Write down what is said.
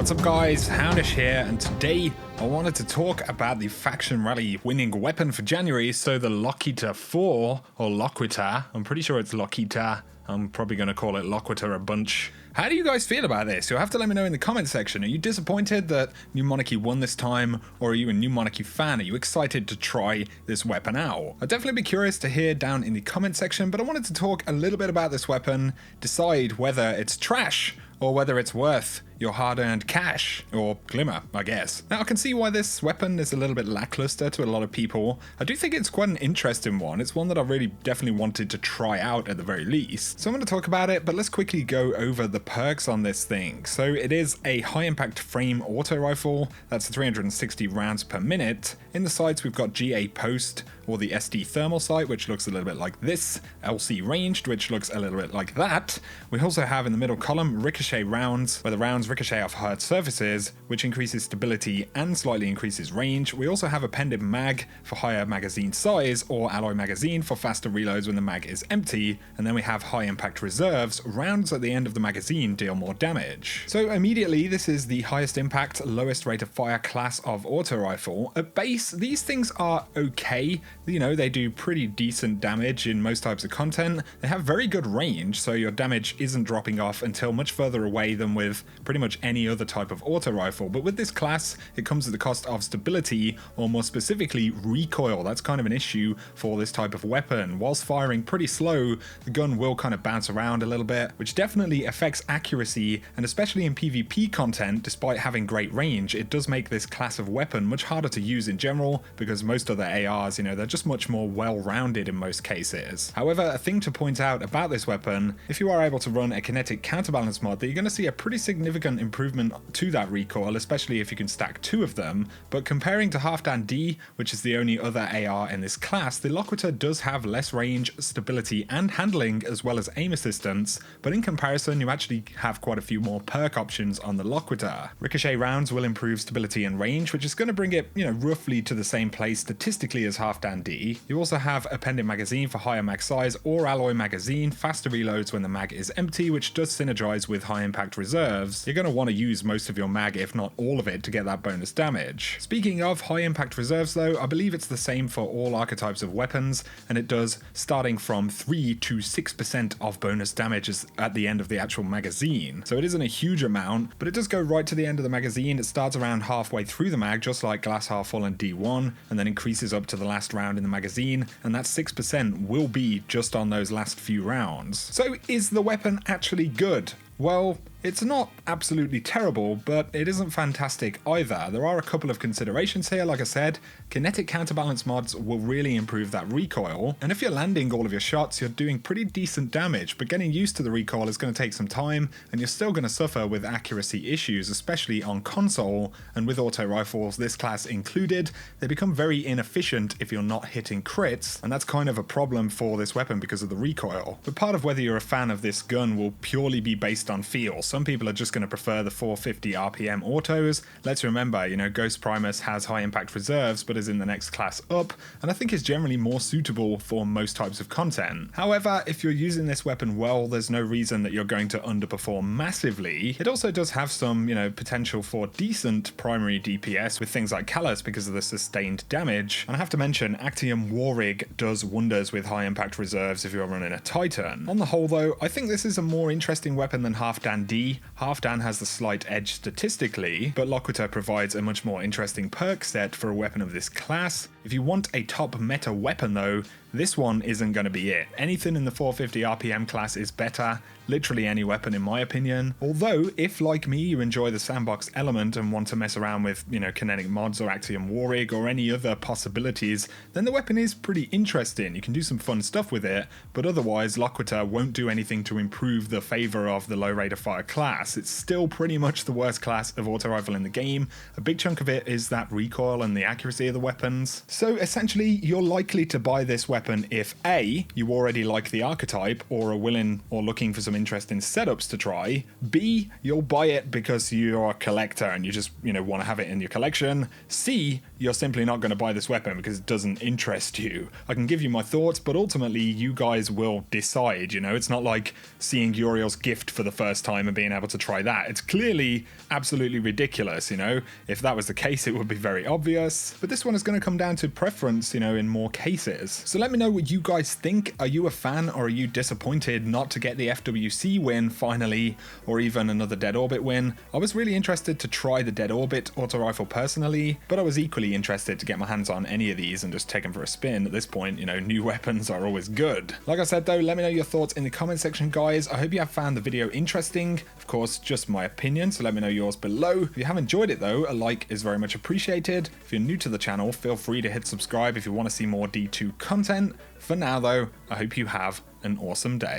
What's up guys, Houndish here, and today I wanted to talk about the faction rally winning weapon for January, so the Loquitor 4, or Loquitor, I'm pretty sure it's Loquitor, I'm probably going to call it Loquitor a bunch. How do you guys feel about this? You'll have to let me know in the comment section. Are you disappointed that New Monarchy won this time, or are you a New Monarchy fan? Are you excited to try this weapon out? I'd definitely be curious to hear down in the comment section, but I wanted to talk a little bit about this weapon, decide whether it's trash, or whether it's worth your hard-earned cash, or glimmer, I guess. Now, I can see why this weapon is a little bit lackluster to a lot of people. I do think it's quite an interesting one. It's one that I really definitely wanted to try out at the very least. So I'm going to talk about it, but let's quickly go over the perks on this thing. So it is a high-impact frame auto rifle. That's 360 rounds per minute. In the sights, we've got GA post, or the SD thermal sight, which looks a little bit like this. LC ranged, which looks a little bit like that. We also have in the middle column ricochet rounds, where the rounds ricochet off hard surfaces, which increases stability and slightly increases range. We also have appended mag for higher magazine size, or alloy magazine for faster reloads when the mag is empty, and then we have high impact reserves. Rounds at the end of the magazine deal more damage. So immediately, this is the highest impact, lowest rate of fire class of auto rifle. At base, these things are okay. You know, they do pretty decent damage in most types of content. They have very good range, so your damage isn't dropping off until much further away than with pretty much any other type of auto rifle. But with this class, it comes at the cost of stability, or more specifically recoil. That's kind of an issue for this type of weapon. Whilst firing pretty slow, the gun will kind of bounce around a little bit, which definitely affects accuracy, and especially in PvP content, despite having great range, it does make this class of weapon much harder to use in general, because most other ARs, you know, they're just much more well-rounded in most cases. However, a thing to point out about this weapon, if you are able to run a kinetic counterbalance mod, that you're going to see a pretty significant improvement to that recoil, especially if you can stack two of them. But comparing to Halfdan D, which is the only other AR in this class, the Loquitor does have less range, stability, and handling, as well as aim assistance, but in comparison, you actually have quite a few more perk options on the Loquitor. Ricochet rounds will improve stability and range, which is going to bring it, you know, roughly to the same place statistically as Halfdan D. You also have appended magazine for higher mag size, or alloy magazine, faster reloads when the mag is empty, which does synergize with high impact reserves. You're going to want to use most of your mag, if not all of it, to get that bonus damage. Speaking of high impact reserves though, I believe it's the same for all archetypes of weapons, and it does starting from 3 to 6% of bonus damage at the end of the actual magazine. So it isn't a huge amount, but it does go right to the end of the magazine. It starts around halfway through the mag, just like Glass Half Full and D1, and then increases up to the last round in the magazine, and that 6% will be just on those last few rounds. So is the weapon actually good? Well, it's not absolutely terrible, but it isn't fantastic either. There are a couple of considerations here. Like I said, kinetic counterbalance mods will really improve that recoil, and if you're landing all of your shots, you're doing pretty decent damage, but getting used to the recoil is going to take some time, and you're still going to suffer with accuracy issues, especially on console, and with auto rifles, this class included, they become very inefficient if you're not hitting crits, and that's kind of a problem for this weapon because of the recoil. But part of whether you're a fan of this gun will purely be based on feel. Some people are just going to prefer the 450 RPM autos. Let's remember, you know, Ghost Primus has high impact reserves, but is in the next class up, and I think is generally more suitable for most types of content. However, if you're using this weapon well, there's no reason that you're going to underperform massively. It also does have some, you know, potential for decent primary DPS with things like Callus because of the sustained damage. And I have to mention, Actium Warrig does wonders with high impact reserves if you're running a Titan. On the whole though, I think this is a more interesting weapon than Halfdan D. Halfdan has the slight edge statistically, but Loquitor provides a much more interesting perk set for a weapon of this class. If you want a top meta weapon though, this one isn't going to be it. Anything in the 450 RPM class is better, literally any weapon in my opinion. Although, if like me you enjoy the sandbox element and want to mess around with, you know, kinetic mods or Actium Warrig or any other possibilities, then the weapon is pretty interesting. You can do some fun stuff with it, but otherwise Loquitor won't do anything to improve the favor of the low rate of fire class. It's still pretty much the worst class of auto rifle in the game. A big chunk of it is that recoil and the accuracy of the weapons. So essentially, you're likely to buy this weapon if A, you already like the archetype or are willing or looking for some interesting setups to try. B, you'll buy it because you're a collector and you just, want to have it in your collection. C, you're simply not going to buy this weapon because it doesn't interest you. I can give you my thoughts, but ultimately you guys will decide, It's not like seeing Uriel's gift for the first time and being able to try that. It's clearly absolutely ridiculous, If that was the case, it would be very obvious. But this one is going to come down to preference, in more cases. So let me know what you guys think. Are you a fan or are you disappointed not to get the FWC win finally, or even another Dead Orbit win? I was really interested to try the Dead Orbit auto rifle personally, but I was equally interested to get my hands on any of these and just take them for a spin. At this point, new weapons are always good. Like I said though, let me know your thoughts in the comment section, guys. I hope you have found the video interesting. Of course, just my opinion, so let me know yours below. If you have enjoyed it though, a like is very much appreciated. If you're new to the channel, feel free to hit subscribe if you want to see more D2 content. For now though, I hope you have an awesome day.